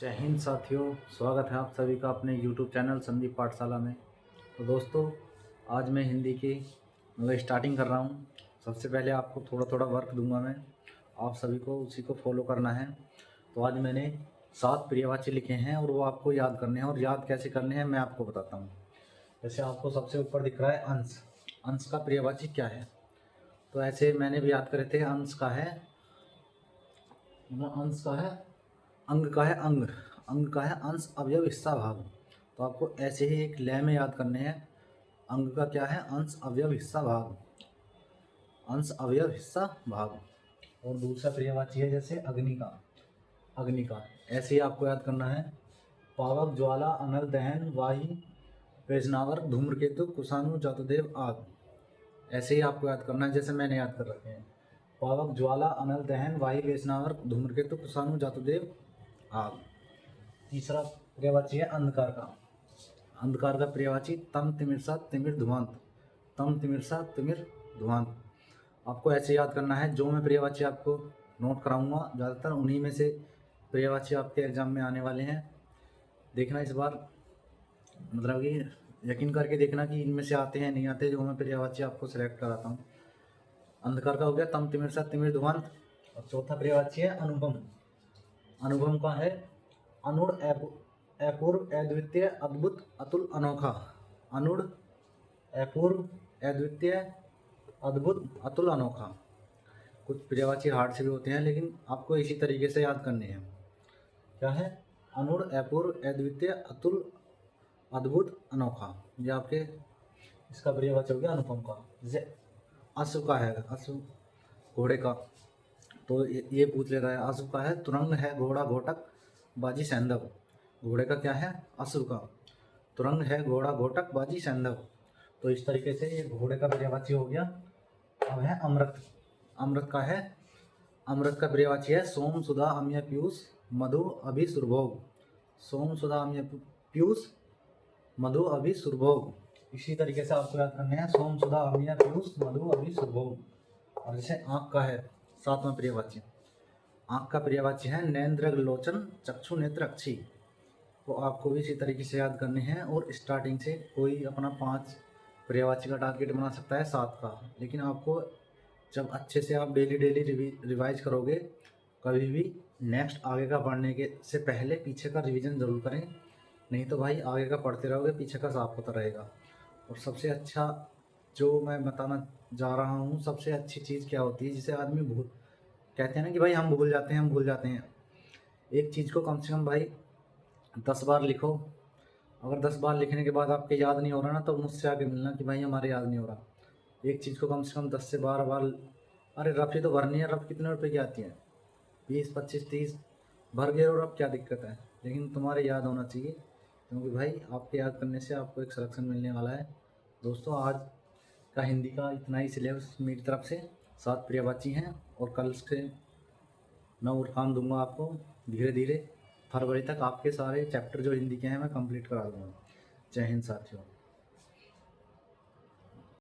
जय हिंद साथियों, स्वागत है आप सभी का अपने YouTube चैनल संदीप पाठशाला में। तो दोस्तों, आज मैं हिंदी की स्टार्टिंग कर रहा हूँ। सबसे पहले आपको थोड़ा थोड़ा वर्क दूंगा मैं, आप सभी को उसी को फॉलो करना है। तो आज मैंने 7 पर्यायवाची लिखे हैं और वो आपको याद करने हैं, और याद कैसे करने हैं मैं आपको बताता हूँ। जैसे आपको सबसे ऊपर दिख रहा है अंश। अंश का पर्यायवाची क्या है? तो ऐसे मैंने भी याद करे थे। अंश का है अंग का है अंग। अंग का है अंश, अवयव, हिस्सा, भाग। तो आपको ऐसे ही एक लय में याद करने हैं। अंग का क्या है? अंश, अवयव, हिस्सा, भाग। अंश, अवयव, हिस्सा, भाग। और दूसरा पर्यायवाची है जैसे अग्नि का। अग्नि का ऐसे ही आपको याद करना है। पावक, ज्वाला, अनल, दहन, वाही, पेजनावर, धूम्रकेतु, कुशानु, जातुदेव, आग। ऐसे ही आपको याद करना है जैसे मैंने याद कर रखे हैं। पावक, ज्वाला, अनल, दहन, वाही, पेजनावर, धूम्रकेतु, कुशानु, जातुदेव, आग। तीसरा पर्यायवाची है अंधकार का। अंधकार का पर्यायवाची तम, तिमिरसा, तिमिर, धुआंत। तम, तिमिरसा, तिमिर, धुआंत। आपको ऐसे याद करना है। जो मैं पर्यायवाची आपको नोट कराऊंगा ज़्यादातर उन्हीं में से पर्यायवाची आपके एग्जाम में आने वाले हैं। देखना इस बार, मतलब कि यकीन करके देखना कि इनमें से आते हैं नहीं आते, जो मैं पर्यायवाची आपको सिलेक्ट कराता हूँ। अंधकार का हो गया तम, तिमिरसा, तिमिर, धुआंत। और चौथा पर्यायवाची है अनुपम। अनुपम का है अनुड़, अपूर्व, अद्वितीय, अद्भुत, अतुल, अनोखा। अनुड़, अपूर्व, अद्वितीय, अद्भुत, अतुल, अनोखा। कुछ पर्यायवाची हार्ड से भी होते हैं, लेकिन आपको इसी तरीके से याद करने हैं। क्या है? अनुड़, अपूर्व, अद्वितीय, अतुल, अद्भुत, अनोखा। ये आपके इसका पर्यायवाची हो गया अनुपम का। जैसे अश्व का है, अश्व घोड़े का, तो ये पूछ लेता है। अश्व का है तुरंग है घोड़ा घोटक बाजी सैंधव। घोड़े का क्या है? अश्व का। तुरंग है घोड़ा घोटक बाजी सैंधव। तो इस तरीके से ये घोड़े का पर्यायवाची हो गया। अब है अमृत। अमृत का है, अमृत का पर्यायवाची है सोम, सुधा, अम्य, पीयूष, मधु, अभि, सुरभोग। सोम, सुधा, अम्य, पीयूष, मधु, अभि, सुरभोग। इसी तरीके से आपको याद करने हैं। सोम, सुधा, अम्य, पीयूष, मधु, अभि, सुरभोग। और जैसे आँख का है 7वां पर्यायवाची। आँख का पर्यायवाची है नेत्र, लोचन, चक्षु, नेत्र, अक्षी। तो आपको भी इसी तरीके से याद करने हैं। और स्टार्टिंग से कोई अपना 5 पर्यायवाची का टारगेट बना सकता है 7 का, लेकिन आपको जब अच्छे से आप डेली डेली रिवाइज करोगे, कभी भी नेक्स्ट आगे का पढ़ने के से पहले पीछे का रिवीजन ज़रूर करें। नहीं तो भाई आगे का पढ़ते रहोगे, पीछे का साफ होता रहेगा। और सबसे अच्छा जो मैं बताना जा रहा हूँ, सबसे अच्छी चीज़ क्या होती है जिसे आदमी भूल कहते हैं ना कि भाई हम भूल जाते हैं, हम भूल जाते हैं। एक चीज़ को कम से कम भाई 10 बार लिखो। अगर 10 बार लिखने के बाद आपके याद नहीं हो रहा ना, तो मुझसे आके मिलना कि भाई हमारे याद नहीं हो रहा। एक चीज़ को कम से कम 10 से 12 बार। अरे रफ ही तो भरनी है। रफ कितने रुपए की आती है? 20, 25, 30 भर गए, और अब क्या दिक्कत है? लेकिन तुम्हारे याद होना चाहिए, क्योंकि भाई आपके याद करने से आपको एक सिलेक्शन मिलने वाला है। दोस्तों, आज का हिंदी का इतना ही सिलेबस मेरी तरफ से। 7 पर्यायवाची हैं, और कल से मैं और काम दूंगा आपको। धीरे धीरे फरवरी तक आपके सारे चैप्टर जो हिंदी के हैं मैं कंप्लीट करा दूंगा। जय हिंद साथियों।